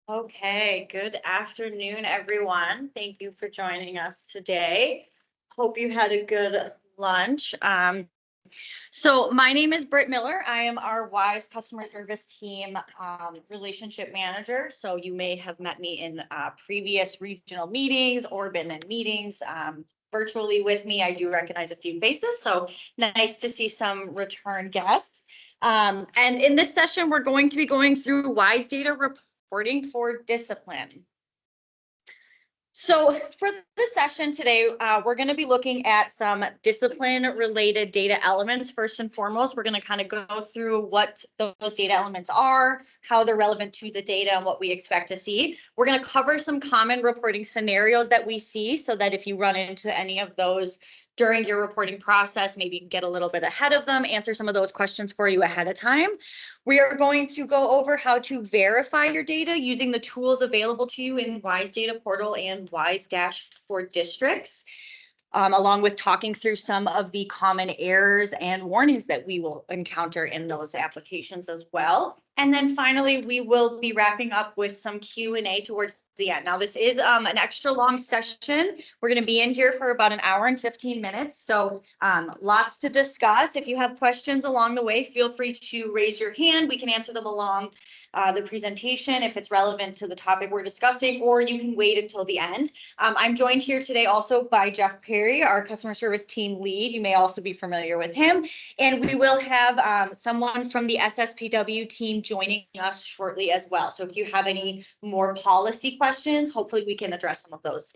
Okay, good afternoon, everyone. Thank you for joining us today. Hope you had a good lunch. So my name is Britt Miller. I am our WISE customer service team relationship manager. So you may have met me in previous regional meetings or been in meetings virtually with me. I do recognize a few faces, so nice to see some return guests. And in this session, we're going to be going through WISEdata reporting for discipline. So for the session today, we're going to be looking at some discipline-related data elements. First and foremost, we're going to kind of go through what those data elements are, how they're relevant to the data, and what we expect to see. We're going to cover some common reporting scenarios that we see so that if you run into any of those during your reporting process, maybe you can get a little bit ahead of them, answer some of those questions for you ahead of time. We are going to go over how to verify your data using the tools available to you in WISEdata portal and WISE for districts, along with talking through some of the common errors and warnings that we will encounter in those applications as well. And then finally, we will be wrapping up with some Q&A towards the end. Now, this is an extra long session. We're going to be in here for about an hour and 15 minutes. So lots to discuss. If you have questions along the way, feel free to raise your hand. We can answer them along the presentation if it's relevant to the topic we're discussing, or you can wait until the end. I'm joined here today also by Jeff Perry, our customer service team lead. You may also be familiar with him. And we will have someone from the SSPW team joining us shortly as well. So if you have any more policy questions, hopefully we can address some of those.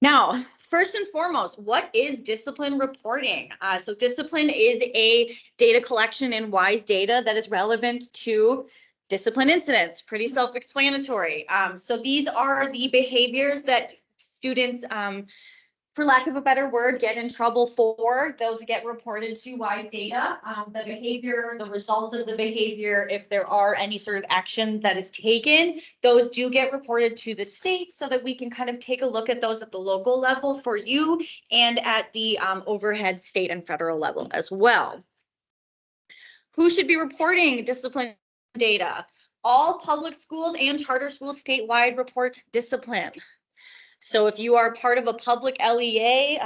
Now, first and foremost, what is discipline reporting? So discipline is a data collection in WISEdata that is relevant to discipline incidents. Pretty self-explanatory. So these are the behaviors that students, for lack of a better word, get in trouble for. Those get reported to WISEdata. The behavior, the results of the behavior, if there are any sort of action that is taken, those do get reported to the state so that we can kind of take a look at those at the local level for you and at the overhead state and federal level as well. Who should be reporting discipline data? All public schools and charter schools statewide report discipline. So if you are part of a public LEA,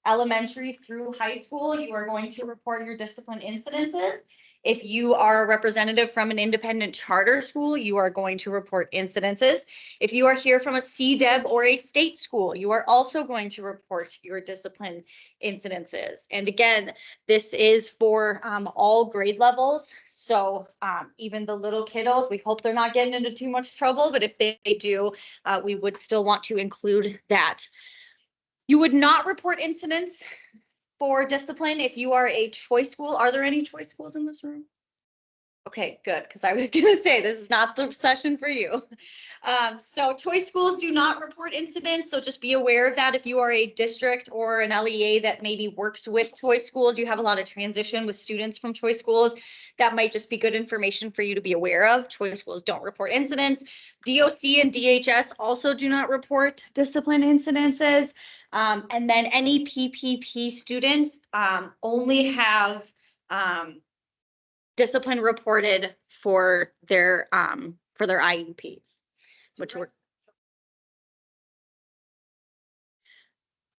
elementary through high school, you are going to report your discipline incidences. If you are a representative from an independent charter school, you are going to report incidences. If you are here from a CDEB or a state school, you are also going to report your discipline incidences. And again, this is for all grade levels. So even the little kiddos, we hope they're not getting into too much trouble, but if they do, we would still want to include that. You would not report incidents for discipline if you are a choice school. Are there any choice schools in this room? Okay, good, because I was going to say this is not the session for you. So choice schools do not report incidents, so just be aware of that. If you are a district or an LEA that maybe works with choice schools, you have a lot of transition with students from choice schools. That might just be good information for you to be aware of. Choice schools don't report incidents. DOC and DHS also do not report discipline incidences. And then any PPP students only have discipline reported for their IEPs, which were.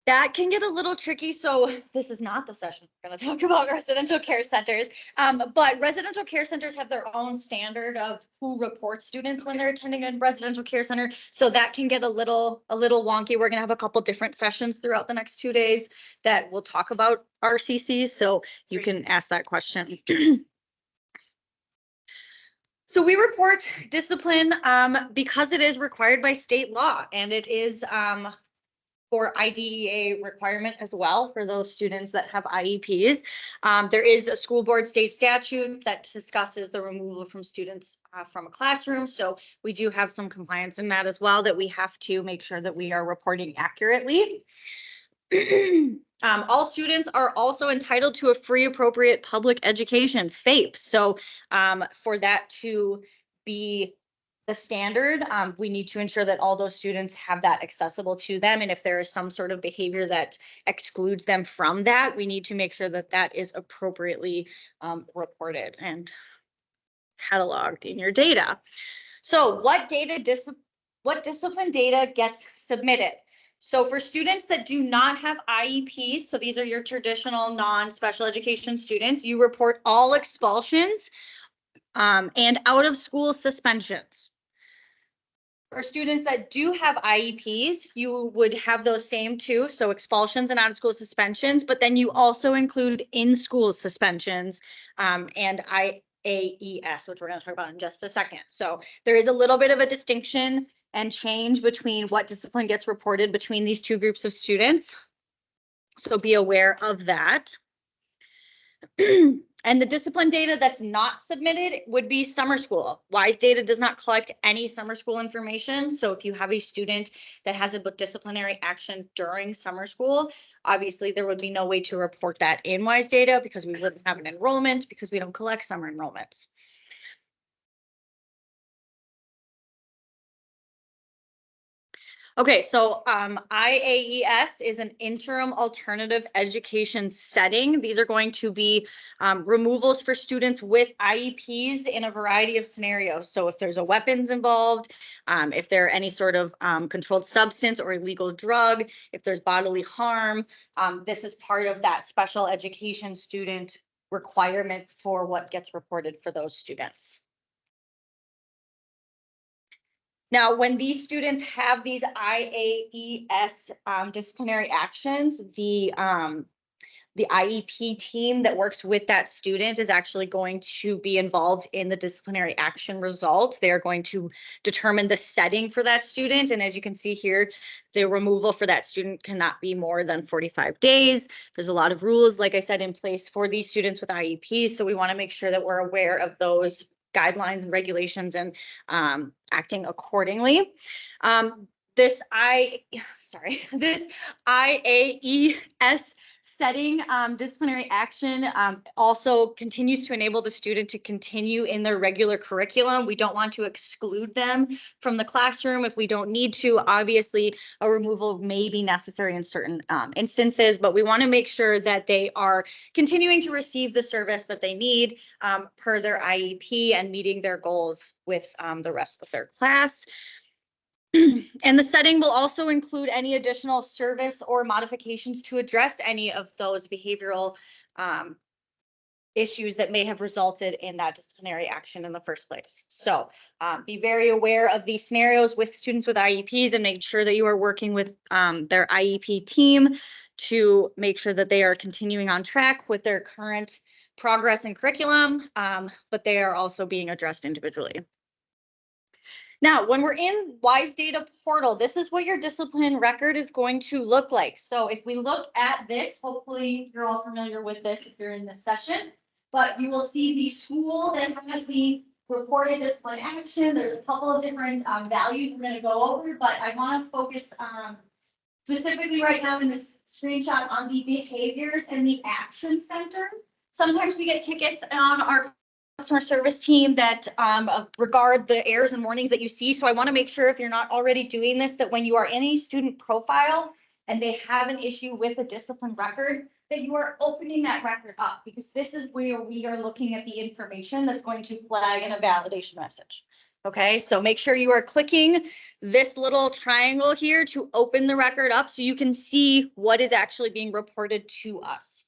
That can get a little tricky. So this is not the session we're going to talk about residential care centers, but residential care centers have their own standard of who reports students when they're attending a residential care center. So that can get a little wonky. We're going to have a couple different sessions throughout the next 2 days that we'll talk about RCCs. So you can ask that question. So we report discipline because it is required by state law, and it is for IDEA requirement as well for those students that have IEPs. There is a school board state statute that discusses the removal from students from a classroom. So we do have some compliance in that as well, that we have to make sure that we are reporting accurately. All students are also entitled to a free appropriate public education, FAPE. So for that to be the standard, we need to ensure that all those students have that accessible to them. And if there is some sort of behavior that excludes them from that, we need to make sure that that is appropriately reported and cataloged in your data. So what discipline data gets submitted? So for students that do not have IEPs, so these are your traditional non-special education students, you report all expulsions and out of school suspensions. For students that do have IEPs, you would have those same two, so expulsions and out-of-school suspensions, but then you also include in-school suspensions and IAES, which we're going to talk about in just a second. So there is a little bit of a distinction and change between what discipline gets reported between these two groups of students. So be aware of that. And the discipline data that's not submitted would be summer school. WISEdata does not collect any summer school information. So if you have a student that has a disciplinary action during summer school, obviously there would be no way to report that in WISEdata because we wouldn't have an enrollment because we don't collect summer enrollments. Okay, so IAES is an interim alternative education setting. These are going to be removals for students with IEPs in a variety of scenarios. So if there's a weapons involved, if there are any sort of controlled substance or illegal drug, if there's bodily harm, this is part of that special education student requirement for what gets reported for those students. Now, when these students have these IAES disciplinary actions, the IEP team that works with that student is actually going to be involved in the disciplinary action result. They're going to determine the setting for that student. And as you can see here, the removal for that student cannot be more than 45 days. There's a lot of rules, like I said, in place for these students with IEPs. So we want to make sure that we're aware of those guidelines and regulations and acting accordingly. This IAES setting disciplinary action also continues to enable the student to continue in their regular curriculum. We don't want to exclude them from the classroom if we don't need to. Obviously, a removal may be necessary in certain instances, but we want to make sure that they are continuing to receive the service that they need per their IEP and meeting their goals with the rest of their class. And the setting will also include any additional service or modifications to address any of those behavioral issues that may have resulted in that disciplinary action in the first place. So be very aware of these scenarios with students with IEPs and make sure that you are working with their IEP team to make sure that they are continuing on track with their current progress and curriculum, but they are also being addressed individually. Now, when we're in WISEdata portal, this is what your discipline record is going to look like. So if we look at this, hopefully you're all familiar with this if you're in this session, but you will see the school that has the reported discipline action. There's a couple of different values we're going to go over, but I want to focus specifically right now in this screenshot on the behaviors and the action center. Sometimes we get tickets on our customer service team that regard the errors and warnings that you see. So I want to make sure if you're not already doing this, that when you are in a student profile and they have an issue with a discipline record, that you are opening that record up, because this is where we are looking at the information that's going to flag in a validation message. Okay, so make sure you are clicking this little triangle here to open the record up so you can see what is actually being reported to us.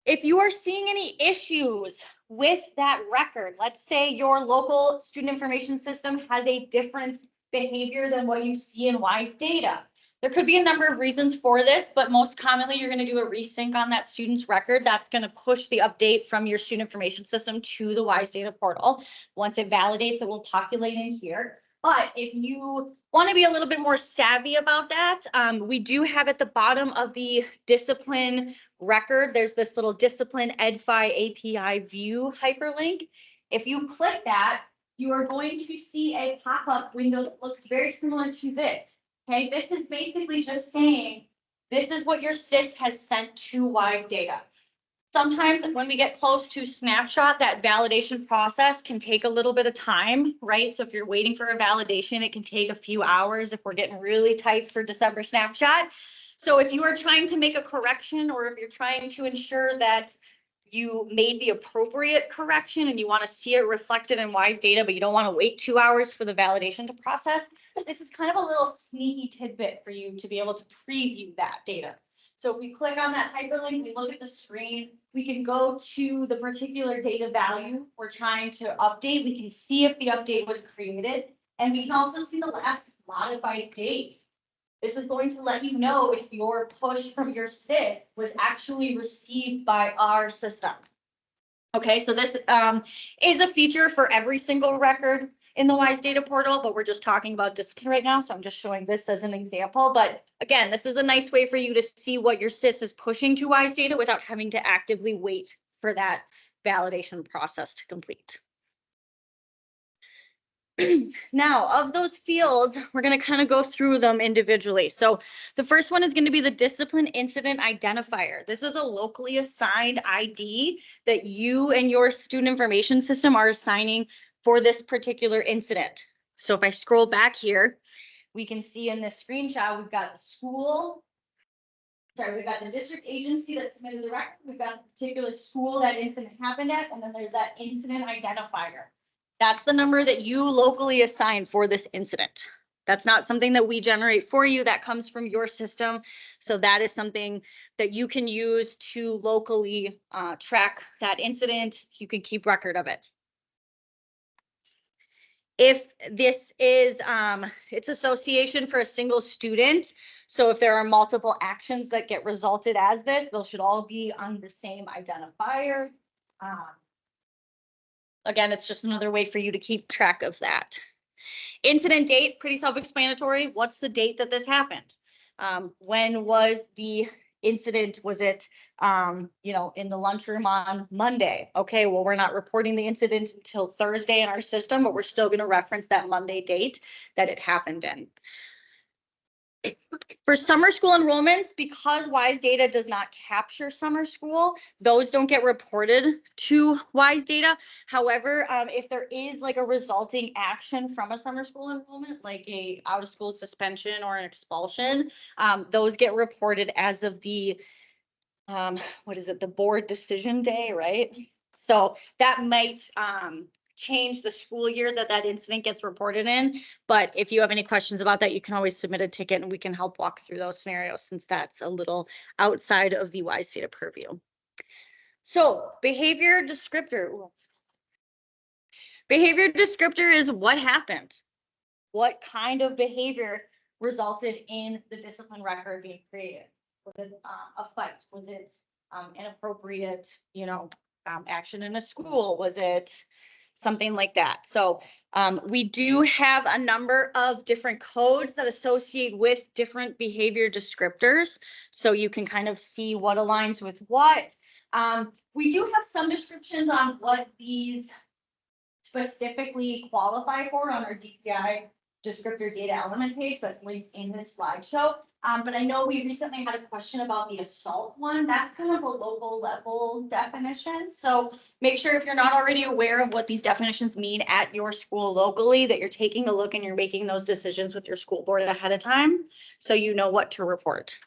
If you are seeing any issues with that record, let's say your local student information system has a different behavior than what you see in WISEdata. There could be a number of reasons for this, but most commonly you're going to do a resync on that student's record. That's going to push the update from your student information system to the WISEdata portal. Once it validates, it will populate in here. But if you want to be a little bit more savvy about that, we do have at the bottom of the discipline record, there's this little discipline EdFi API view hyperlink. If you click that, you are going to see a pop-up window that looks very similar to this. Okay, this is basically just saying, this is what your SIS has sent to WISEdata. Sometimes when we get close to snapshot, that validation process can take a little bit of time, right? So if you're waiting for a validation, it can take a few hours if we're getting really tight for December snapshot. So if you are trying to make a correction, or if you're trying to ensure that you made the appropriate correction and you want to see it reflected in WISEdata, but you don't want to wait 2 hours for the validation to process, this is kind of a little sneaky tidbit for you to be able to preview that data. So if we click on that hyperlink, we look at the screen, we can go to the particular data value we're trying to update. We can see if the update was created, and we can also see the last modified date. This is going to let you know if your push from your SIS was actually received by our system. Okay, so this is a feature for every single record in the WISEdata portal, but we're just talking about discipline right now. So I'm just showing this as an example. But again, this is a nice way for you to see what your SIS is pushing to WISEdata without having to actively wait for that validation process to complete. Now, of those fields, we're going to kind of go through them individually. So the first one is going to be the discipline incident identifier. This is a locally assigned ID that you and your student information system are assigning for this particular incident. So if I scroll back here, we can see in this screenshot, we've got the school. Sorry, we've got the district agency that submitted the record. We've got the particular school that incident happened at, and then there's that incident identifier. That's the number that you locally assign for this incident. That's not something that we generate for you. That comes from your system. So that is something that you can use to locally track that incident. You can keep record of it. If this is its association for a single student, so if there are multiple actions that get resulted as this, those should all be on the same identifier. Again, it's just another way for you to keep track of that. Incident date, pretty self-explanatory. What's the date that this happened? When was the incident? Was it, in the lunchroom on Monday? Okay, well, we're not reporting the incident until Thursday in our system, but we're still going to reference that Monday date that it happened in. For summer school enrollments, because WISEdata does not capture summer school, those don't get reported to WISEdata. However, if there is like a resulting action from a summer school enrollment, like a out of school suspension or an expulsion, those get reported as of the, the board decision day, right? So that might change the school year that incident gets reported in. But if you have any questions about that, you can always submit a ticket and we can help walk through those scenarios, since that's a little outside of the WISEdata purview. So behavior descriptor. Behavior descriptor is what happened. What kind of behavior resulted in the discipline record being created? Was it a fight? Was it inappropriate, action in a school? Was it something like that? So we do have a number of different codes that associate with different behavior descriptors. So you can kind of see what aligns with what. We do have some descriptions on what these specifically qualify for on our DPI descriptor data element page that's linked in this slideshow. But I know we recently had a question about the assault one. That's kind of a local level definition. So make sure, if you're not already aware of what these definitions mean at your school locally, that you're taking a look and you're making those decisions with your school board ahead of time, so you know what to report.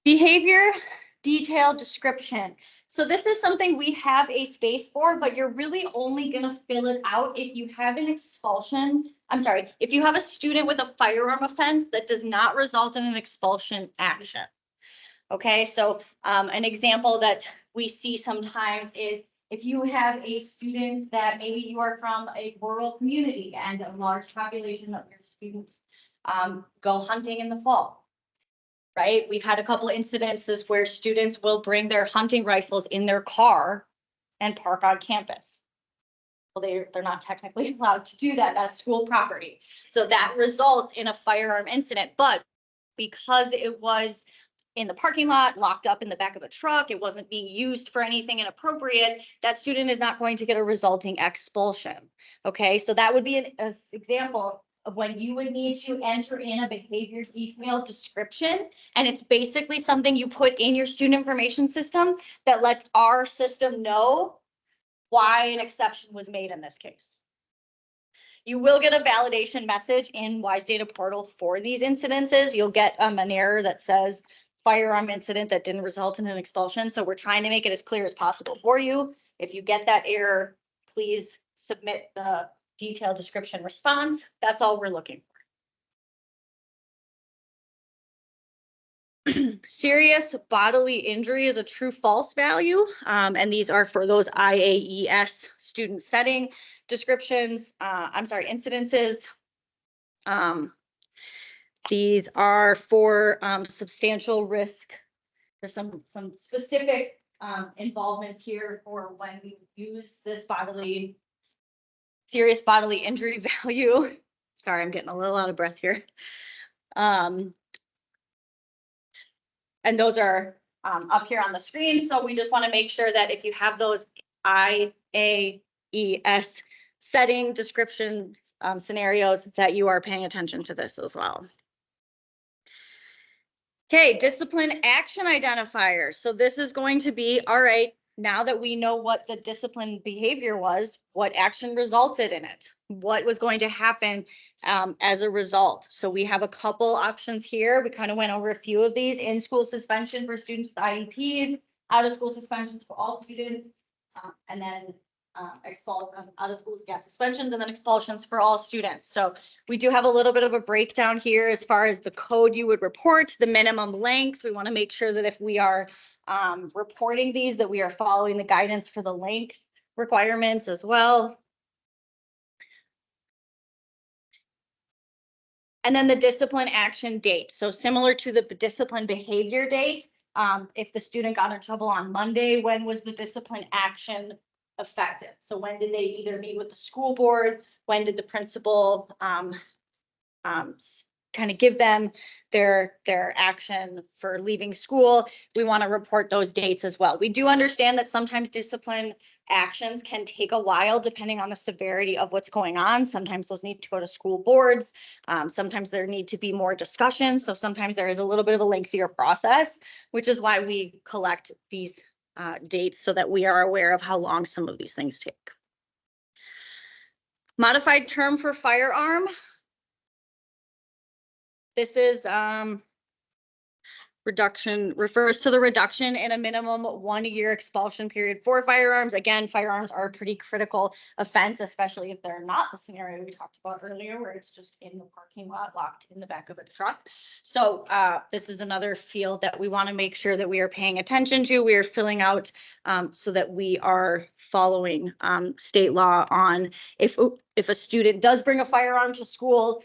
Behavior detail description. So this is something we have a space for, but you're really only going to fill it out if you have an expulsion. If you have a student with a firearm offense that does not result in an expulsion action. Okay, so an example that we see sometimes is if you have a student that maybe you are from a rural community and a large population of your students go hunting in the fall. Right? We've had a couple of incidences where students will bring their hunting rifles in their car and park on campus. Well, they're not technically allowed to do that. That's school property. So that results in a firearm incident. But because it was in the parking lot, locked up in the back of a truck, it wasn't being used for anything inappropriate, that student is not going to get a resulting expulsion. Okay, so that would be an example of when you would need to enter in a behavior detail description. And it's basically something you put in your student information system that lets our system know why an exception was made in this case. You will get a validation message in WISEdata portal for these incidences. You'll get an error that says firearm incident that didn't result in an expulsion. So we're trying to make it as clear as possible for you. If you get that error, please submit the detailed description response. That's all we're looking for. Serious bodily injury is a true false value. And these are for those IAES student setting descriptions, incidences. These are for substantial risk. There's some specific involvement here for when we use this serious bodily injury value. Sorry, I'm getting a little out of breath here. And those are up here on the screen. So we just want to make sure that if you have those IAES setting descriptions scenarios, that you are paying attention to this as well. Okay, discipline action identifier. So this is going to be, all right, now that we know what the discipline behavior was, what action resulted in it, what was going to happen as a result. So we have a couple options here. We kind of went over a few of these: in-school suspension for students with IEPs, out-of-school suspensions for all students, and then out-of-school suspensions, and then expulsions for all students. So we do have a little bit of a breakdown here as far as the code you would report, the minimum length. We want to make sure that if we are reporting these, that we are following the guidance for the length requirements as well. And then the discipline action date. So similar to the discipline behavior date, if the student got in trouble on Monday, when was the discipline action effective? So when did they either meet with the school board? When did the principal kind of give them their action for leaving school? We want to report those dates as well. We do understand that sometimes discipline actions can take a while depending on the severity of what's going on. Sometimes those need to go to school boards. Sometimes there need to be more discussion. So sometimes there is a little bit of a lengthier process, which is why we collect these dates so that we are aware of how long some of these things take. Modified term for firearm. This is reduction, refers to the reduction in a minimum 1 year expulsion period for firearms. Again, firearms are a pretty critical offense, especially if they're not the scenario we talked about earlier, where it's just in the parking lot, locked in the back of a truck. So this is another field that we want to make sure that we are paying attention to. We are filling out so that we are following state law on if a student does bring a firearm to school,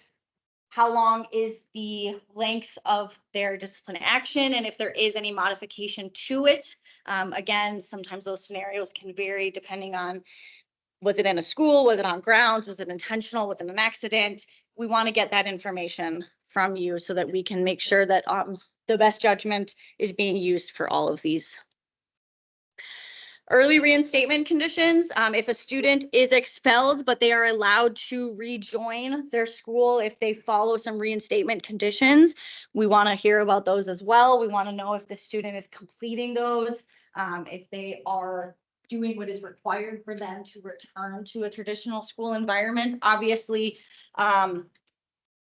how long is the length of their discipline action, and if there is any modification to it. Again, sometimes those scenarios can vary depending on, was it in a school, was it on grounds, was it intentional, was it an accident? We want to get that information from you so that we can make sure that the best judgment is being used for all of these. Early reinstatement conditions. If a student is expelled, but they are allowed to rejoin their school if they follow some reinstatement conditions, we want to hear about those as well. We want to know if the student is completing those, if they are doing what is required for them to return to a traditional school environment. Obviously,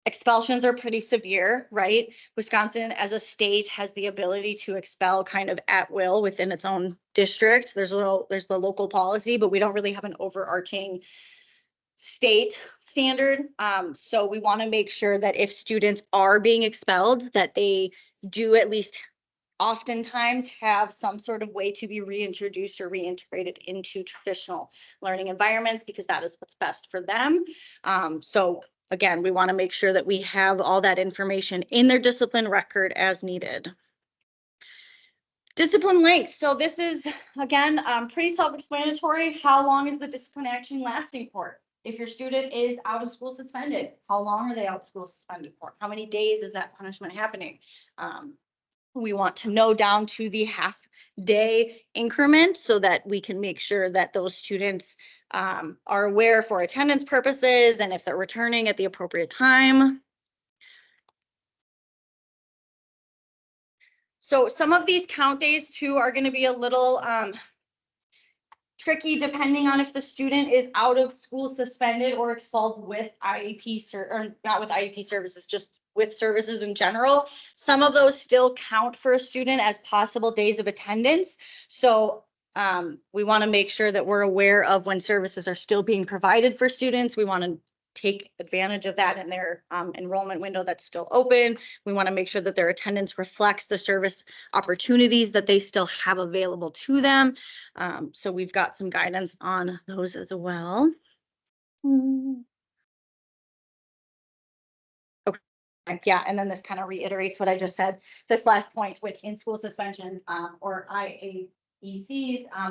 expulsions are pretty severe, right? Wisconsin as a state has the ability to expel kind of at will within its own district. There's the local policy, but we don't really have an overarching state standard. So we want to make sure that if students are being expelled, that they do at least oftentimes have some sort of way to be reintroduced or reintegrated into traditional learning environments, because that is what's best for them. So again, we want to make sure that we have all that information in their discipline record as needed. Discipline length. So this is, again, pretty self-explanatory. How long is the discipline action lasting for? If your student is out of school suspended, how long are they out of school suspended for? How many days is that punishment happening? We want to know down to the half-day increment so that we can make sure that those students are aware for attendance purposes and if they're returning at the appropriate time. So some of these count days too are going to be a little tricky depending on if the student is out of school suspended or expelled with IEP or not with IEP services, just with services in general. Some of those still count for a student as possible days of attendance. So we want to make sure that we're aware of when services are still being provided for students. We want to take advantage of that in their enrollment window that's still open. We want to make sure that their attendance reflects the service opportunities that they still have available to them. So we've got some guidance on those as well. Okay, yeah, and then this kind of reiterates what I just said. This last point with in-school suspension or IAECs,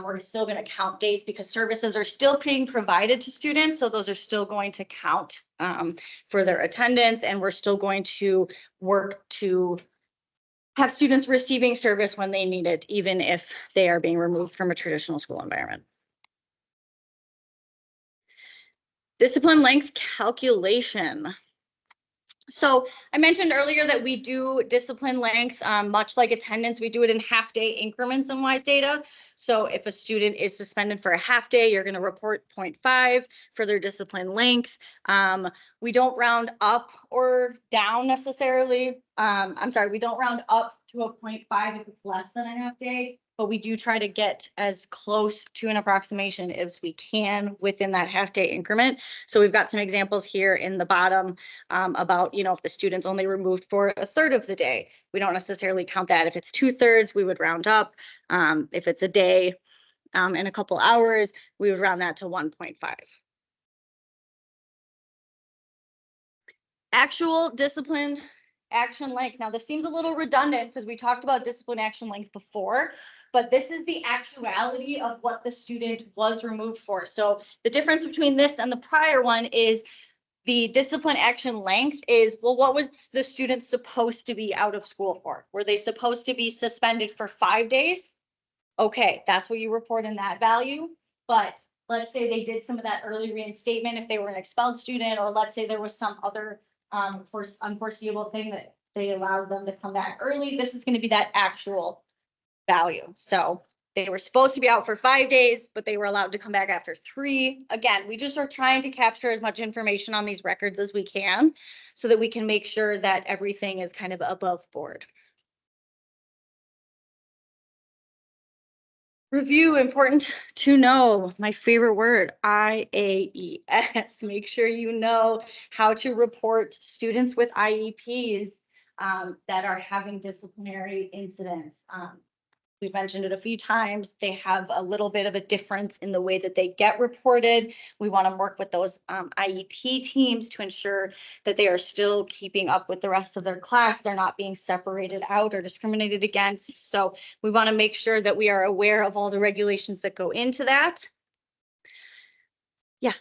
we're still going to count days because services are still being provided to students. So those are still going to count for their attendance, and we're still going to work to have students receiving service when they need it, even if they are being removed from a traditional school environment. Discipline length calculation. So I mentioned earlier that we do discipline length, much like attendance, we do it in half-day increments in WISEdata. So if a student is suspended for a half day, you're going to report 0.5 for their discipline length. We don't round up or down necessarily. I'm sorry, we don't round up to a 0.5 if it's less than a half day, but we do try to get as close to an approximation as we can within that half-day increment. So we've got some examples here in the bottom about, if the student's only removed for a third of the day, we don't necessarily count that. If it's 2/3, we would round up. If it's a day and a couple hours, we would round that to 1.5. Actual discipline action length. Now, this seems a little redundant because we talked about discipline action length before, but this is the actuality of what the student was removed for. So the difference between this and the prior one is the discipline action length is, well, what was the student supposed to be out of school for? Were they supposed to be suspended for 5 days? Okay, that's what you report in that value. But let's say they did some of that early reinstatement if they were an expelled student, or let's say there was some other unforeseeable thing that they allowed them to come back early. This is going to be that actual value. So they were supposed to be out for 5 days, but they were allowed to come back after 3. Again, we just are trying to capture as much information on these records as we can so that we can make sure that everything is kind of above board. Review, important to know. My favorite word, IAES. Make sure you know how to report students with IEPs that are having disciplinary incidents. We've mentioned it a few times. They have a little bit of a difference in the way that they get reported. We want to work with those IEP teams to ensure that they are still keeping up with the rest of their class. They're not being separated out or discriminated against. So we want to make sure that we are aware of all the regulations that go into that. Yeah.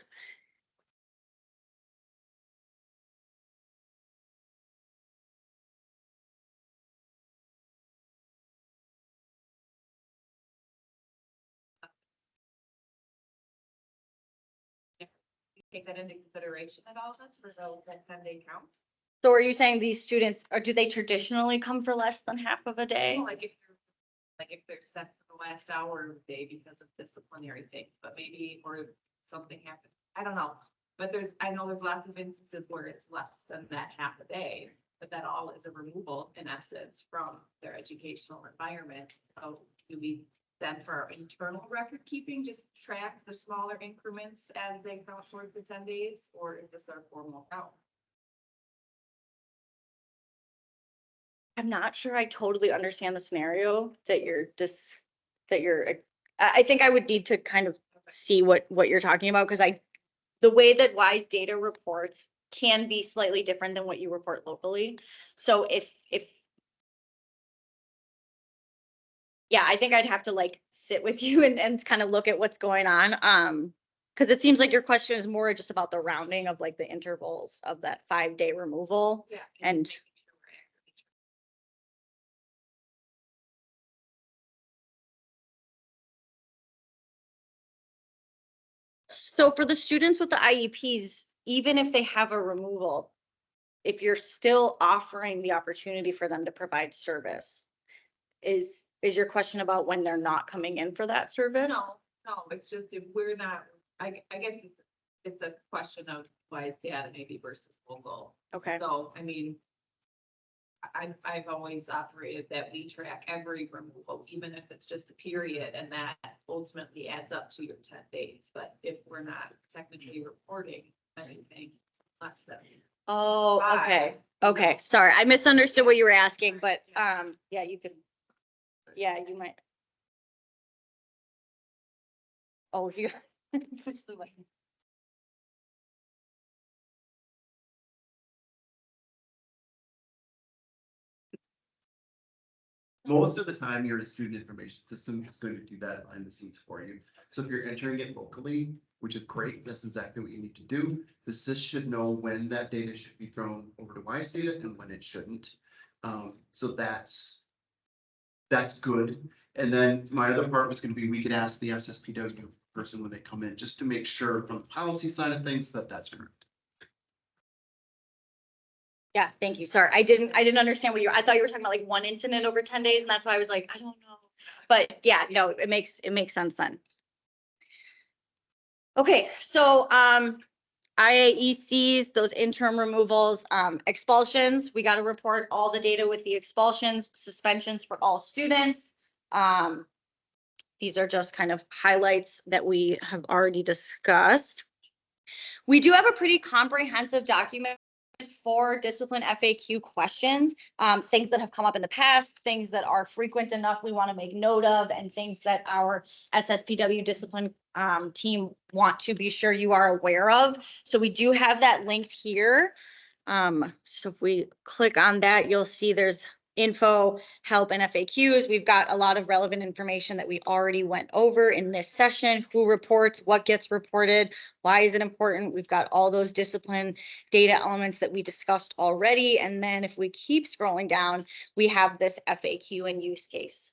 Take that into consideration at all for that 10-day count? So are you saying these students, or do they traditionally come for less than half of a day? Well, if they're sent for the last hour of the day because of disciplinary things, but maybe or something happens. I don't know. But I know there's lots of instances where it's less than that half a day, but that all is a removal in essence from their educational environment. So do we then for our internal record keeping, just track the smaller increments as they count towards the 10 days, or is this our formal count? I'm not sure I totally understand the scenario that I think I would need to kind of see what you're talking about, because the way that WISEdata reports can be slightly different than what you report locally. So yeah, I think I'd have to like sit with you and kind of look at what's going on. Because it seems like your question is more just about the rounding of like the intervals of that 5-day removal. Yeah. And so for the students with the IEPs, even if they have a removal, if you're still offering the opportunity for them to provide service, is your question about when they're not coming in for that service? No, it's just if we're not, I guess it's a question of WISEdata maybe versus local. Okay. So, I mean, I've always operated that we track every removal, even if it's just a period, and that ultimately adds up to your 10 days. But if we're not technically reporting anything less than. Oh, Five. okay. Okay, sorry, I misunderstood what you were asking, but, yeah, you could, yeah, you might. Oh, if you. Push the button. Most of the time, your student information system is going to do that behind the scenes for you. So if you're entering it locally, which is great, that's exactly what you need to do. The SIS should know when that data should be thrown over to WISEdata and when it shouldn't. So that's good. And then my other part was going to be, we could ask the SSPW person when they come in, just to make sure from the policy side of things that that's correct. Yeah, thank you. Sorry, I didn't understand what I thought you were talking about like one incident over 10 days, and that's why I was like, I don't know. But yeah, no, it makes sense then. Okay, so, IAECs, those interim removals, expulsions, we got to report all the data with the expulsions, suspensions for all students. These are just kind of highlights that we have already discussed. We do have a pretty comprehensive document for discipline FAQ questions, things that have come up in the past, things that are frequent enough we want to make note of, and things that our SSPW discipline team want to be sure you are aware of. So we do have that linked here. So if we click on that, you'll see there's info, help, and FAQs. We've got a lot of relevant information that we already went over in this session. Who reports, what gets reported, why is it important? We've got all those discipline data elements that we discussed already. And then if we keep scrolling down, we have this FAQ and use case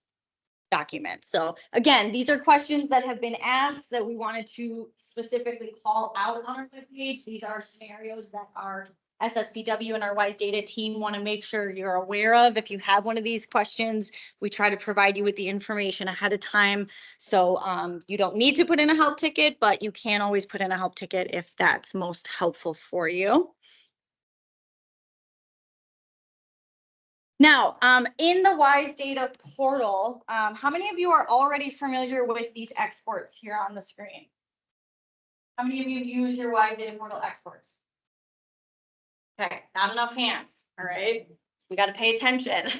document. So again, these are questions that have been asked that we wanted to specifically call out on our webpage. These are scenarios that our SSPW and our WISEdata team want to make sure you're aware of. If you have one of these questions, we try to provide you with the information ahead of time. So you don't need to put in a help ticket, but you can always put in a help ticket if that's most helpful for you. Now, in the WISEdata portal, how many of you are already familiar with these exports here on the screen? How many of you use your WISEdata portal exports? Okay, not enough hands, all right? We got to pay attention.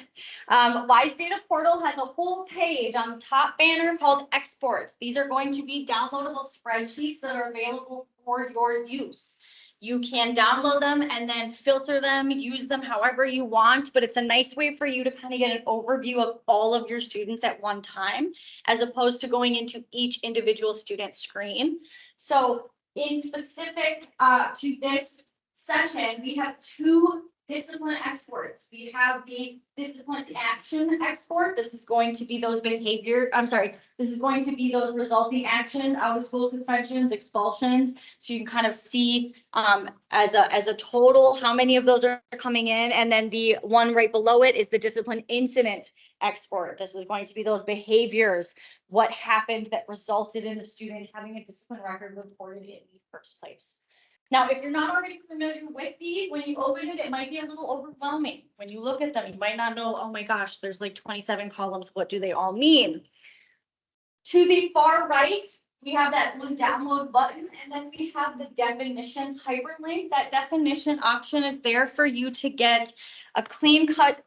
WISEdata portal has a whole page on the top banner called exports. These are going to be downloadable spreadsheets that are available for your use. You can download them and then filter them, use them however you want, but it's a nice way for you to kind of get an overview of all of your students at one time, as opposed to going into each individual student screen. So in specific to this session, we have two discipline exports. We have the discipline action export. This is going to be those this is going to be those resulting actions, out of school suspensions, expulsions. So you can kind of see as a total how many of those are coming in. And then the one right below it is the discipline incident export. This is going to be those behaviors, what happened that resulted in the student having a discipline record reported in the first place. Now, if you're not already familiar with these, when you open it, it might be a little overwhelming. When you look at them, you might not know, oh my gosh, there's like 27 columns. What do they all mean? To the far right, we have that blue download button, and then we have the definitions hyperlink. That definition option is there for you to get a clean cut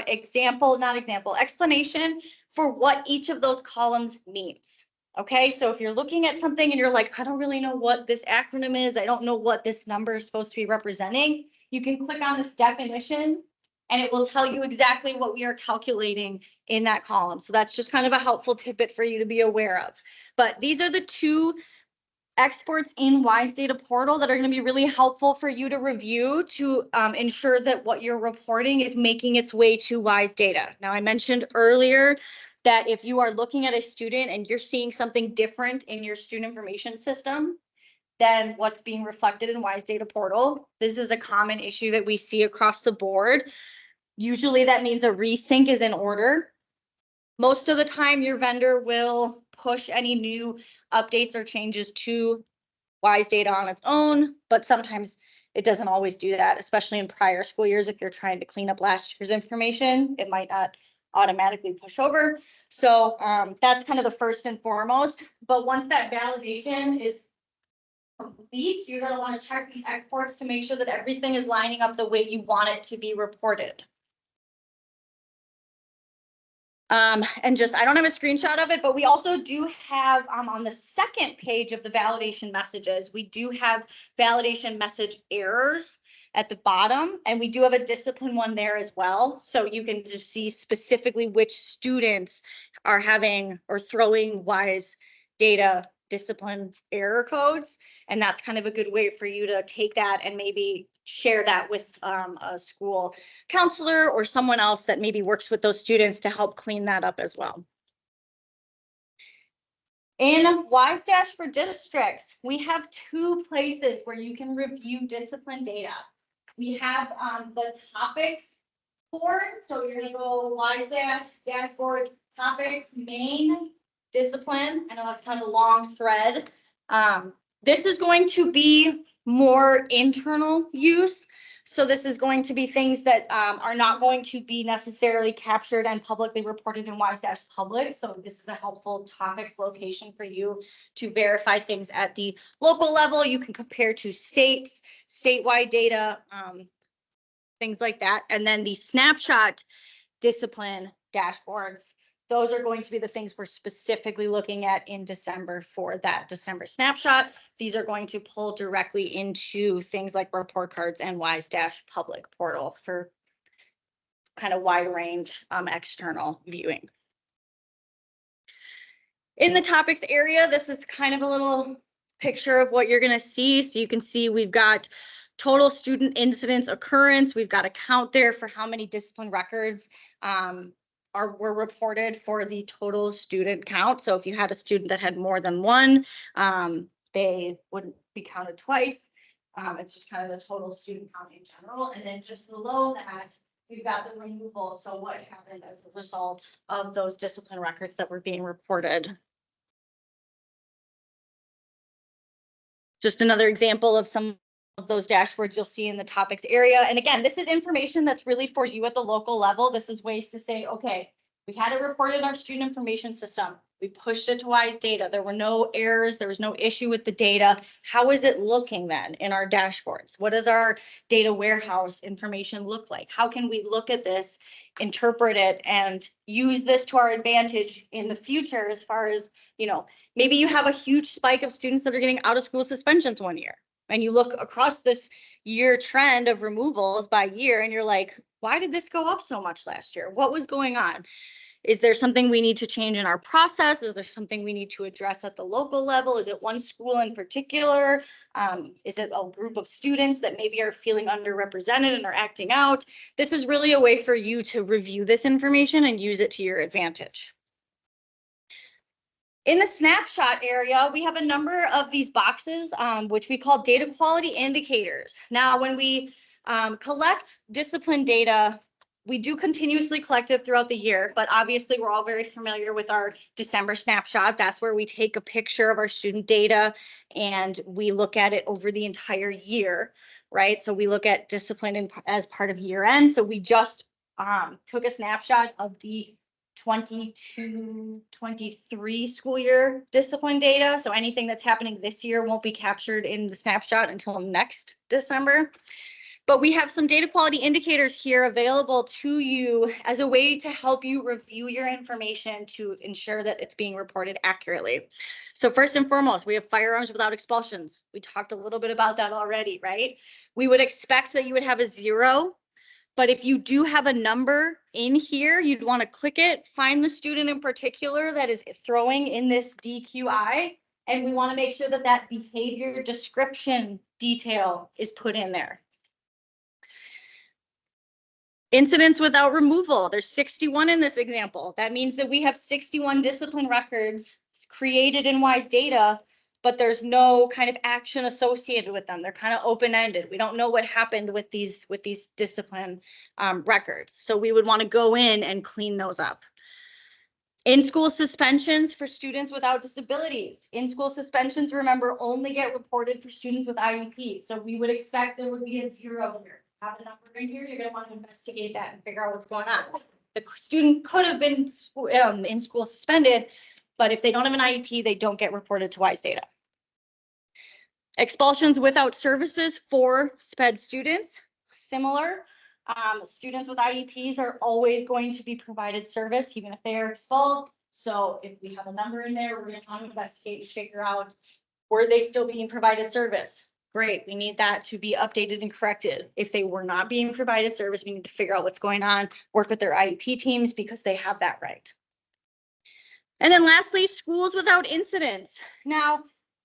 explanation for what each of those columns means. Okay, so if you're looking at something and you're like, I don't really know what this acronym is, I don't know what this number is supposed to be representing, you can click on this definition and it will tell you exactly what we are calculating in that column. So that's just kind of a helpful tidbit for you to be aware of. But these are the two exports in WISEdata portal that are going to be really helpful for you to review to ensure that what you're reporting is making its way to WISEdata. Now, I mentioned earlier that if you are looking at a student and you're seeing something different in your student information system than what's being reflected in WISEdata portal, this is a common issue that we see across the board. Usually that means a resync is in order. Most of the time, your vendor will push any new updates or changes to WISEdata on its own, but sometimes it doesn't always do that, especially in prior school years. If you're trying to clean up last year's information, it might not automatically push over. So that's kind of the first and foremost. But once that validation is complete, you're going to want to check these exports to make sure that everything is lining up the way you want it to be reported. And just, I don't have a screenshot of it, but we also do have on the second page of the validation messages, we do have validation message errors at the bottom, and we do have a discipline one there as well. So you can just see specifically which students are having or throwing WISEdata discipline error codes. And that's kind of a good way for you to take that and maybe share that with a school counselor or someone else that maybe works with those students to help clean that up as well. In WISE- for districts, we have two places where you can review discipline data. We have the topics board. So you're going to go WISE- dashboards, topics, main, discipline. I know that's kind of a long thread. This is going to be more internal use. So this is going to be things that are not going to be necessarily captured and publicly reported in WISE-public. So this is a helpful topics location for you to verify things at the local level. You can compare to states, statewide data, things like that. And then the snapshot discipline dashboards, those are going to be the things we're specifically looking at in December for that December snapshot. These are going to pull directly into things like report cards and WISE-public portal for kind of wide range external viewing. In the topics area, this is kind of a little picture of what you're going to see. So you can see we've got total student incidents occurrence. We've got a count there for how many discipline records were reported for the total student count. So if you had a student that had more than one, they wouldn't be counted twice. It's just kind of the total student count in general. And then just below that, we've got the removal. So what happened as a result of those discipline records that were being reported. Just another example of some of those dashboards you'll see in the topics area. And again, this is information that's really for you at the local level. This is ways to say, okay, we had it reported in our student information system. We pushed it to WISEdata. There were no errors. There was no issue with the data. How is it looking then in our dashboards? What does our data warehouse information look like? How can we look at this, interpret it, and use this to our advantage in the future as far as, you know, maybe you have a huge spike of students that are getting out of school suspensions one year. And you look across this year trend of removals by year and you're like, why did this go up so much last year? What was going on? Is there something we need to change in our process? Is there something we need to address at the local level? Is it one school in particular? Is it a group of students that maybe are feeling underrepresented and are acting out? This is really a way for you to review this information and use it to your advantage. In the snapshot area, we have a number of these boxes, which we call data quality indicators. Now, when we collect discipline data, we do continuously collect it throughout the year, but obviously we're all very familiar with our December snapshot. That's where we take a picture of our student data and we look at it over the entire year, right? So we look at discipline as part of year end. So we just took a snapshot of the 22-23 school year discipline data. So anything that's happening this year won't be captured in the snapshot until next December. But we have some data quality indicators here available to you as a way to help you review your information to ensure that it's being reported accurately. So first and foremost, we have firearms without expulsions. We talked a little bit about that already, right? We would expect that you would have a 0. But if you do have a number in here, you'd want to click it, find the student in particular that is throwing in this DQI, and we want to make sure that that behavior description detail is put in there. Incidents without removal, there's 61 in this example. That means that we have 61 discipline records created in WISEdata, but there's no kind of action associated with them. They're kind of open-ended. We don't know what happened with these discipline records. So we would want to go in and clean those up. In-school suspensions for students without disabilities. In-school suspensions, remember, only get reported for students with IEPs. So we would expect there would be a 0 here. Have a number in here, you're gonna want to investigate that and figure out what's going on. The student could have been in school suspended, but if they don't have an IEP, they don't get reported to WISEdata. Expulsions without services for SPED students, similar. Students with IEPs are always going to be provided service, even if they are expelled. So if we have a number in there, we're gonna want to investigate and figure out, were they still being provided service? Great, we need that to be updated and corrected. If they were not being provided service, we need to figure out what's going on, work with their IEP teams because they have that right. And then lastly, schools without incidents. Now,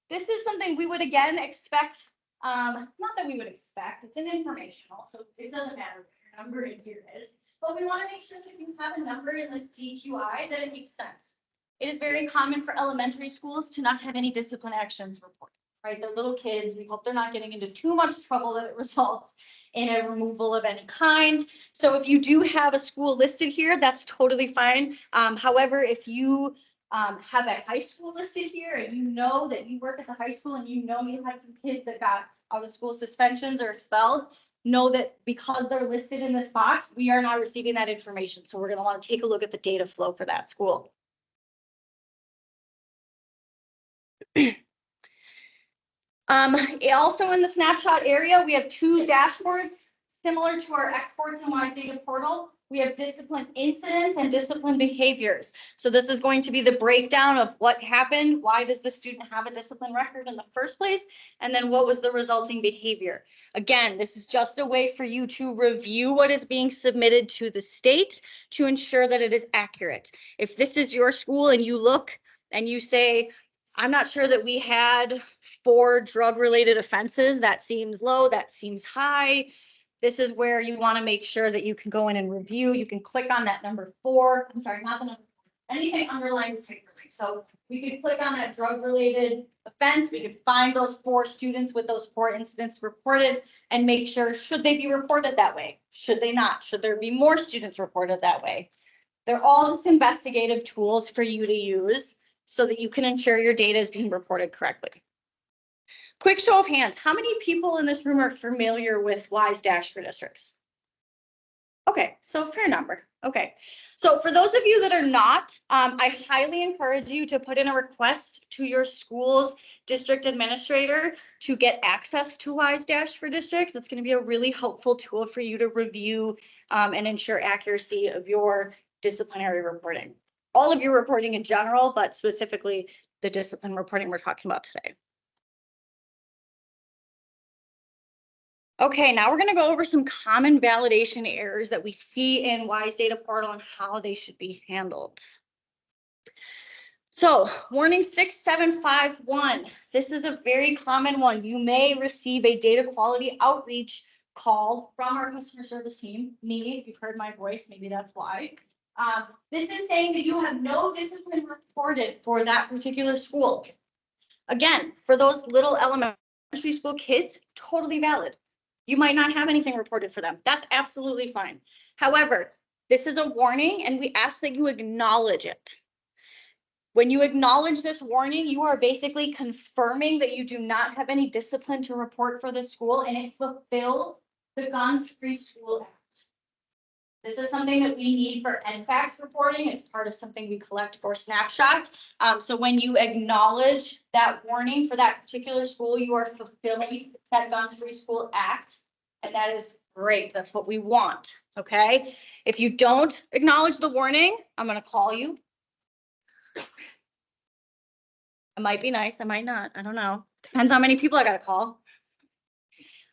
this is something we would again expect, not that we would expect, it's an informational, so it doesn't matter what your number in here is, but we want to make sure that if you have a number in this DQI, that it makes sense. It is very common for elementary schools to not have any discipline actions reported, right? They're little kids. We hope they're not getting into too much trouble that it results in a removal of any kind. So if you do have a school listed here, that's totally fine. However, if you have a high school listed here and you know that you work at the high school and you know you had some kids that got out of school suspensions or expelled, know that because they're listed in this box, we are not receiving that information. So we're going to want to take a look at the data flow for that school. Also in the snapshot area, we have 2 dashboards similar to our exports and WISEdata portal. We have discipline incidents and discipline behaviors. So this is going to be the breakdown of what happened. Why does the student have a discipline record in the first place? And then what was the resulting behavior? Again, this is just a way for you to review what is being submitted to the state to ensure that it is accurate. If this is your school and you look and you say, I'm not sure that we had 4 drug-related offenses. That seems low, that seems high. This is where you want to make sure that you can go in and review. You can click on that number 4. I'm sorry, not the number 4. Anything underlined is hyperlinked. So we could click on that drug-related offense. We could find those 4 students with those 4 incidents reported and make sure, should they be reported that way? Should they not? Should there be more students reported that way? They're all just investigative tools for you to use so that you can ensure your data is being reported correctly. Quick show of hands. How many people in this room are familiar with WISE- for districts? Okay, so fair number. Okay, so for those of you that are not, I highly encourage you to put in a request to your school's district administrator to get access to WISE- for districts. That's going to be a really helpful tool for you to review and ensure accuracy of your disciplinary reporting. All of your reporting in general, but specifically the discipline reporting we're talking about today. Okay, now we're going to go over some common validation errors that we see in WISEdata portal and how they should be handled. So warning 6751, this is a very common one. You may receive a data quality outreach call from our customer service team, me, if you've heard my voice, maybe that's why. This is saying that you have no discipline reported for that particular school. Again, for those little elementary school kids, totally valid. You might not have anything reported for them. That's absolutely fine. However, this is a warning and we ask that you acknowledge it. When you acknowledge this warning, you are basically confirming that you do not have any discipline to report for the school and it fulfills the Guns-Free School Act. This is something that we need for NFACS reporting. It's part of something we collect for Snapshot. So when you acknowledge that warning for that particular school, you are fulfilling that Guns-Free School Act. And that is great. That's what we want. Okay. If you don't acknowledge the warning, I'm going to call you. It might be nice. I might not. I don't know. Depends how many people I got to call.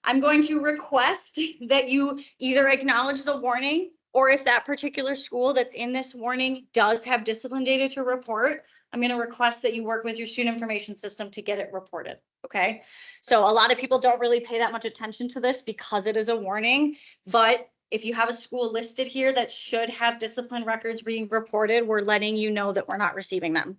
I'm going to request that you either acknowledge the warning, or if that particular school that's in this warning does have discipline data to report, I'm going to request that you work with your student information system to get it reported. Okay. So a lot of people don't really pay that much attention to this because it is a warning, but if you have a school listed here that should have discipline records being reported, we're letting you know that we're not receiving them.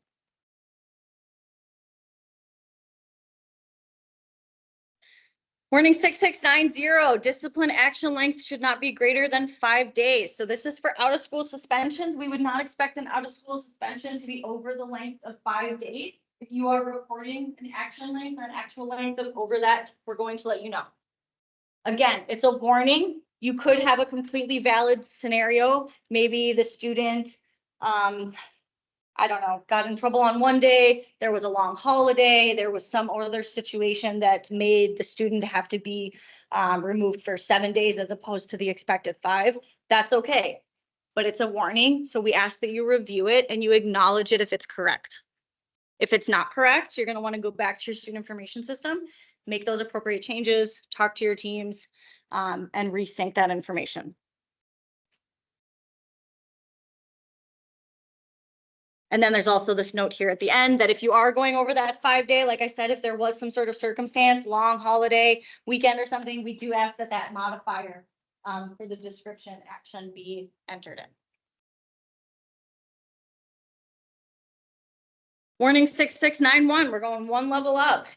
Warning 6690, discipline action length should not be greater than 5 days. So this is for out of school suspensions. We would not expect an out of school suspension to be over the length of 5 days. If you are reporting an action length or an actual length of over that, we're going to let you know. Again, it's a warning. You could have a completely valid scenario. Maybe the student, I don't know, got in trouble on one day, there was a long holiday, there was some other situation that made the student have to be removed for 7 days as opposed to the expected 5. That's okay. But it's a warning, so we ask that you review it and you acknowledge it if it's correct. If it's not correct, you're gonna wanna go back to your student information system, make those appropriate changes, talk to your teams, and resync that information. And then there's also this note here at the end that if you are going over that 5 day, like I said, if there was some sort of circumstance, long holiday, weekend or something, we do ask that that modifier for the description action be entered in. Warning 6691, we're going one level up.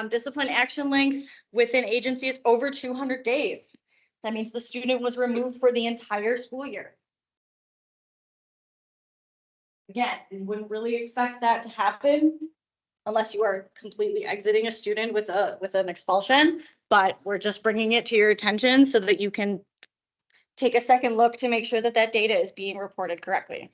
Discipline action length within agency is over 200 days. That means the student was removed for the entire school year. Again, we wouldn't really expect that to happen unless you are completely exiting a student with an expulsion, but we're just bringing it to your attention so that you can take a second look to make sure that that data is being reported correctly.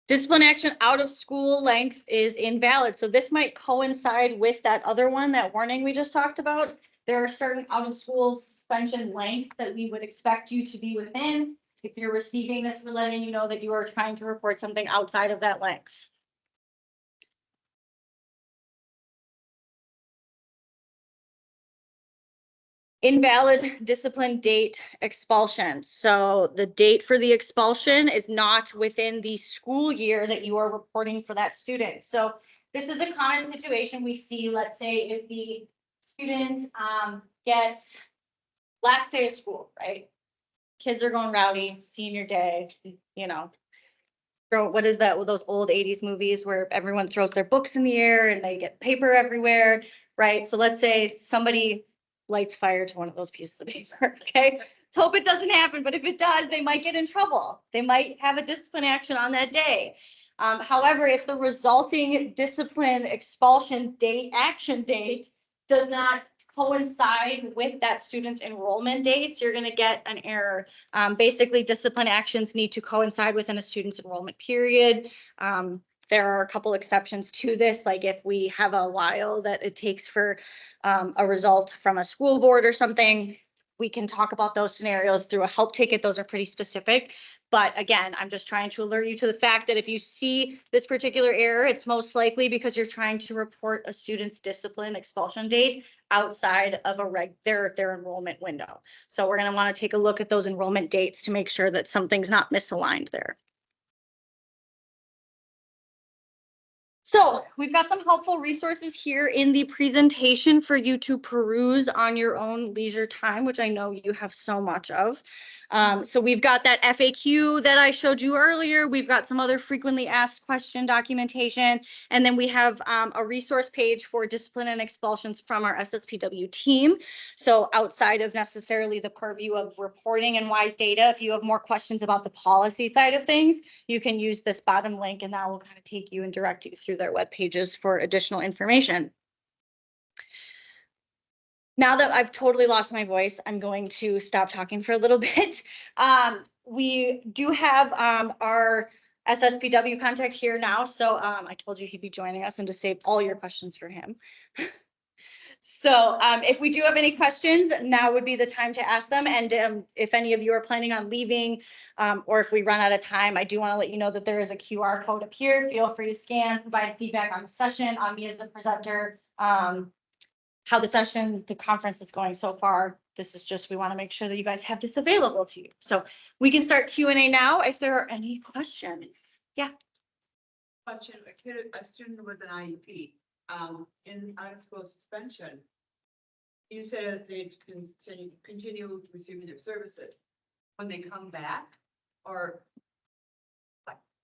Discipline action out of school length is invalid. So this might coincide with that other one, that warning we just talked about. There are certain out of school suspension lengths that we would expect you to be within. If you're receiving this, we're letting you know that you are trying to report something outside of that length. Invalid discipline date expulsion. So the date for the expulsion is not within the school year that you are reporting for that student. So this is a common situation we see. Let's say if the student gets last day of school, right? Kids are going rowdy, senior day, you know. What is that with those old 80s movies where everyone throws their books in the air and they get paper everywhere, right? So let's say somebody lights fire to one of those pieces of paper, okay? Let's hope it doesn't happen, but if it does, they might get in trouble. They might have a discipline action on that day. However, if the resulting discipline expulsion date, action date, does not coincide with that student's enrollment dates, you're going to get an error. Basically, discipline actions need to coincide within a student's enrollment period. There are a couple exceptions to this, like if we have a while that it takes for a result from a school board or something, we can talk about those scenarios through a help ticket. Those are pretty specific. But again, I'm just trying to alert you to the fact that if you see this particular error, it's most likely because you're trying to report a student's discipline expulsion date outside of their enrollment window. So we're going to want to take a look at those enrollment dates to make sure that something's not misaligned there. So we've got some helpful resources here in the presentation for you to peruse on your own leisure time, which I know you have so much of. So we've got that FAQ that I showed you earlier. We've got some other frequently asked question documentation, and then we have a resource page for discipline and expulsions from our SSPW team. So outside of necessarily the purview of reporting and WISEdata, if you have more questions about the policy side of things, you can use this bottom link and that will kind of take you and direct you through their web pages for additional information. Now that I've totally lost my voice, I'm going to stop talking for a little bit. We do have our SSPW contact here now. So I told you he'd be joining us and to save all your questions for him. So if we do have any questions, now would be the time to ask them. And if any of you are planning on leaving or if we run out of time, I do want to let you know that there is a QR code up here. Feel free to scan, provide feedback on the session, on me as the presenter, how the conference is going so far. This is just, we want to make sure that you guys have this available to you. So we can start Q&A now if there are any questions. Yeah. Question, a student with an IEP, in out of school suspension. You said they continue receiving their services when they come back, or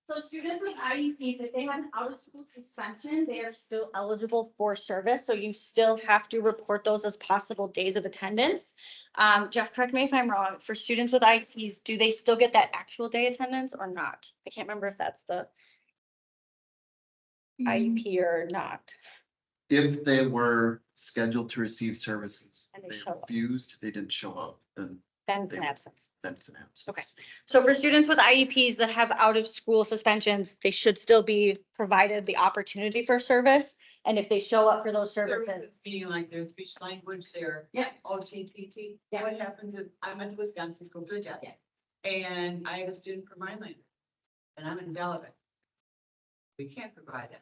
So students with IEPs, if they have an out of school suspension, they are still eligible for service. So you still have to report those as possible days of attendance. Jeff, correct me if I'm wrong, for students with IEPs, do they still get that actual day attendance or not? I can't remember if that's the IEP or not. If they were scheduled to receive services, And they they show up. refused, they didn't show up, Then it's an absence. then it's an absence. Okay. So for students with IEPs that have out of school suspensions, they should still be provided the opportunity for service. And if they show up for those services, Services, meaning like their speech language, their Yeah. OTPT. Yeah. What happens if I went to Wisconsin School for the Deaf? Yeah. And I have a student from my language, and I'm in Delavan. We can't provide it.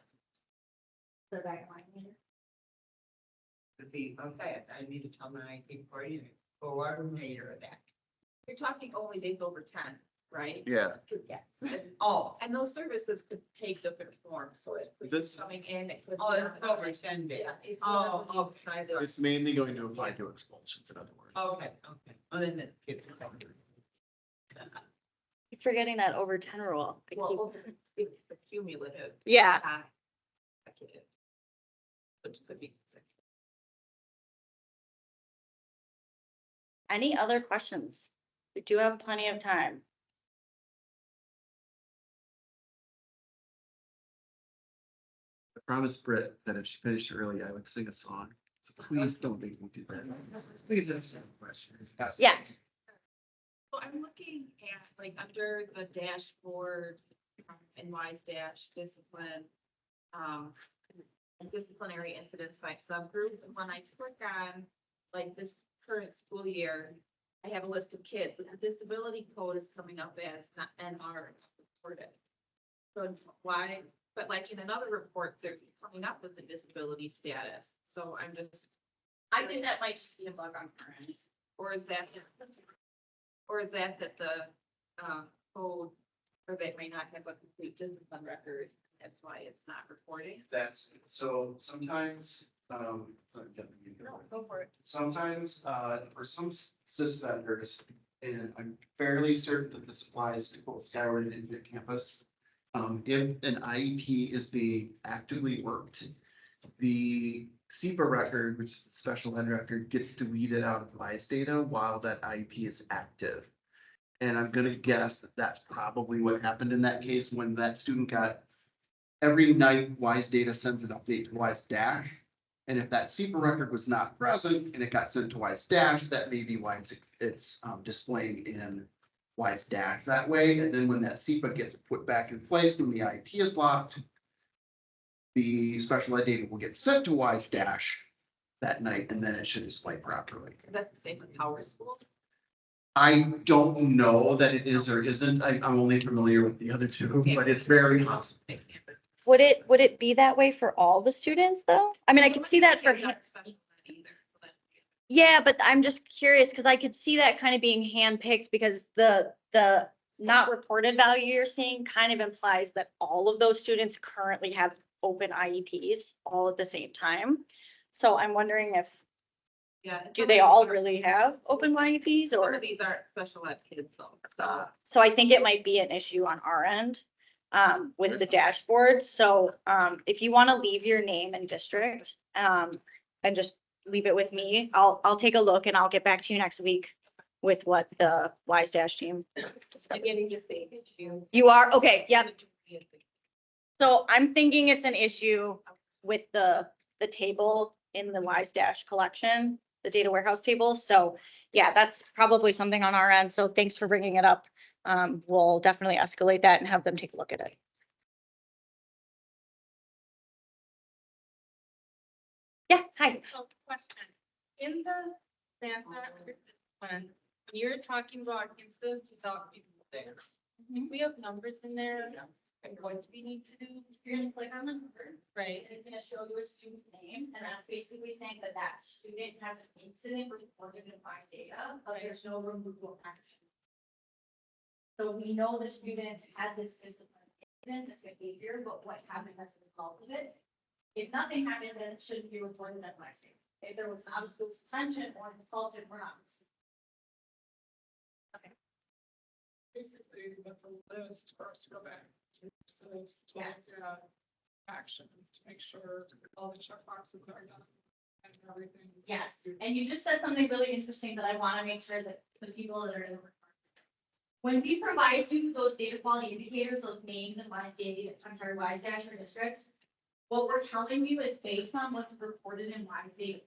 Would be, okay, I need to tell my IT coordinator, coordinator of that. You're talking only days over 10, right? Yeah, yes. Oh, And those services could take different forms, so it could be That's- coming in, it could. oh, be it's over 10 days. Yeah. it could Oh, be oh. Beside the. it's mainly going to apply to expulsions, in other words. Okay, okay. Oh, then it. Keep forgetting that over 10 rule. I keep- Well, it's the cumulative. Yeah. not consecutive, which could be. consecutive. Any other questions? We do have plenty of time. I promised Britt that if she finished early, I would sing a song. So please don't make me do that. Please answer the questions. Yeah. So I'm looking at, like, under the dashboard, in WISE dash discipline, and disciplinary incidents by subgroup, and when I click on, like, this current school year, I have a list of kids, but the disability code is coming up as not NR reported. So why, but like in another report, they're coming up with the disability status, so I'm just. I think that might just be a bug on our end. Or is that, that the, code, or they may not have a complete discipline record, that's why it's not reporting? That's, so sometimes, Go for it. sometimes, for some sys vendors, and I'm fairly certain that this applies to both Skyward and Infinite Campus. If an IEP is being actively worked, the SEPA record, which is the special ed record, gets deleted out of WISEdata while that IEP is active. And I'm gonna guess that that's probably what happened in that case when that student got, every night WISEdata sends an update to WISE dash. And if that SEPA record was not present and it got sent to WISE dash, that may be why it's displaying in WISE dash that way. And then when that SEPA gets put back in place, when the IEP is locked, the special ed data will get sent to WISE dash that night, and then it should display properly. Is that the same with Power School? I don't know that it is or isn't. I'm only familiar with the other two, but it's very possible. Would it be that way for all the students though? I mean, I could see that for him. Not special ed either, so that's- Yeah, but I'm just curious because I could see that kind of being handpicked because the not reported value you're seeing kind of implies that all of those students currently have open IEPs all at the same time. So I'm wondering if, Yeah. and do some they of these all are- really have open IEPs Some or? of these aren't special ed kids though, so. So I think it might be an issue on our end with the dashboard. So if you want to leave your name and district and just leave it with me, I'll take a look and I'll get back to you next week with what the WISE dash team. discovered. Maybe I need to say you. You are, okay, yep. So I'm thinking it's an issue with the table in the WISE dash collection, the data warehouse table. So yeah, that's probably something on our end. So thanks for bringing it up. We'll definitely escalate that and have them take a look at it. Yeah, hi. So question, in the data when you're talking about incidents without people there, if we have numbers in there, what do we need to do? You're gonna click on the number, Right, and it's gonna show you a student's name, and that's basically saying that that student has an incident reported in WISE data, but there's no removal action. So we know the student had this discipline incident, this behavior, but what happened as a result of it? If nothing happened, then it shouldn't be reported in WISE data. If there was out of school suspension or expulsion, we're not. basically, that's a list for us to go back So it's to look at actions to make sure all the check boxes are done and everything. Yes, and you just said something really interesting that I want to make sure that the people that are in the. When we provide you those data quality indicators, those names and WISE or districts, what we're telling you is based on what's reported in WISE.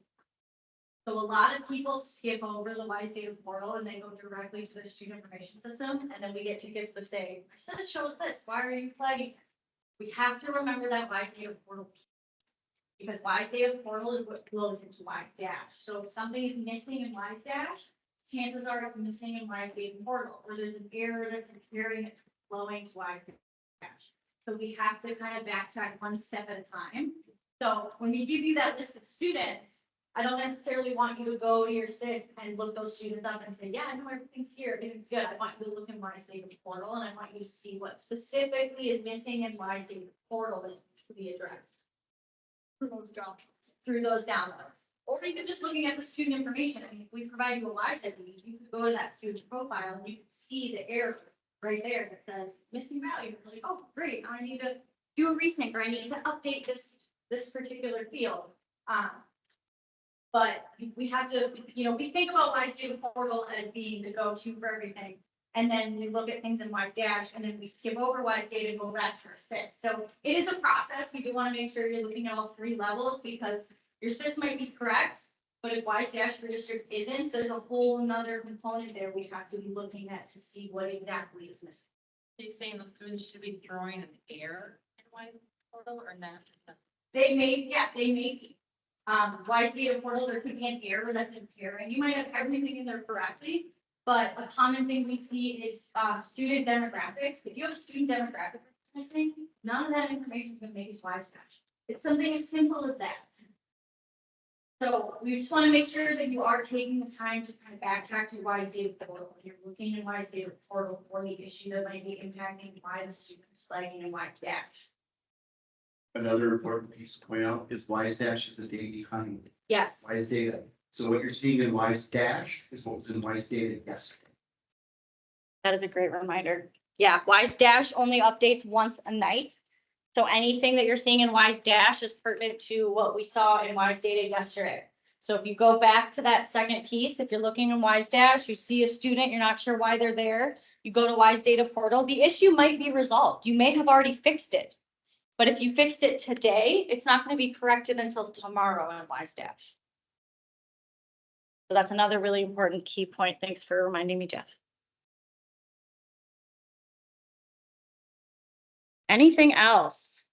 So a lot of people skip over the WISE portal and they go directly to the student information system, and then we get tickets that say, "I said it shows this, why are you flagging it?" We have to remember that WISE portal. Because WISE portal is what flows into WISE. So if something is missing in WISE, chances are it's missing in WISE portal, or there's an error that's appearing and flowing to WISE. So we have to kind of backtrack one step at a time. So when we give you that list of students, I don't necessarily want you to go to your SIS and look those students up and say, yeah, I know everything's here, everything's good. I want you to look in WISE portal, and I want you to see what specifically is missing in WISE portal that needs to be addressed through those downloads. Or even just looking at the student information. I mean, if we provide you a WISE ID, you can go to that student profile and you can see the error right there that says missing value. You're like, oh, great, I need to do a resync, or I need to update this particular field. But we have to, we think about WISE portal as being the go-to for everything. And then we look at things in WISE and then we skip over WISE data and go back to our SIS. So it is a process. We do want to make sure you're looking at all three levels, because your SIS might be correct, but if WISE your district isn't, there's a whole nother component there we have to be looking at to see what exactly is missing. Are you saying the students should be throwing an error in WISE portal or not? They may be. WISE data portal, there could be an error that's appearing. You might have everything in there correctly, but a common thing we see is student demographics. If you have a student demographic missing, none of that information is going to make it WISE. It's something as simple as that. So we just want to make sure that you are taking the time to kind of backtrack to WISE data portal. When you're looking in WISE data portal for the issue that might be impacting why the student is flagging in WISE. Another important piece to point out is WISE is a day behind Yes. WISE data. So what you're seeing in WISE is what was in WISE data yesterday. That is a great reminder. Yeah, WISE only updates once a night. So anything that you're seeing in WISE is pertinent to what we saw in WISE data yesterday. So if you go back to that second piece, if you're looking in WISE you see a student, you're not sure why they're there, you go to WISE data portal, the issue might be resolved. You may have already fixed it. But if you fixed it today, it's not going to be corrected until tomorrow in WISE So that's another really important key point. Thanks for reminding me, Jeff. Anything else?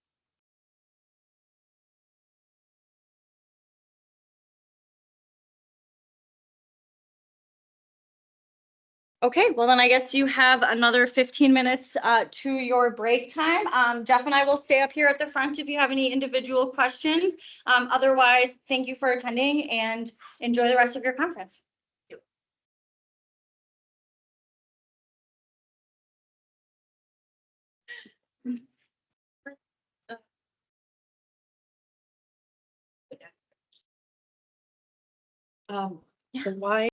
Okay, well then I guess you have another 15 minutes to your break time. Jeff and I will stay up here at the front if you have any individual questions. Otherwise, thank you for attending and enjoy the rest of your conference. The why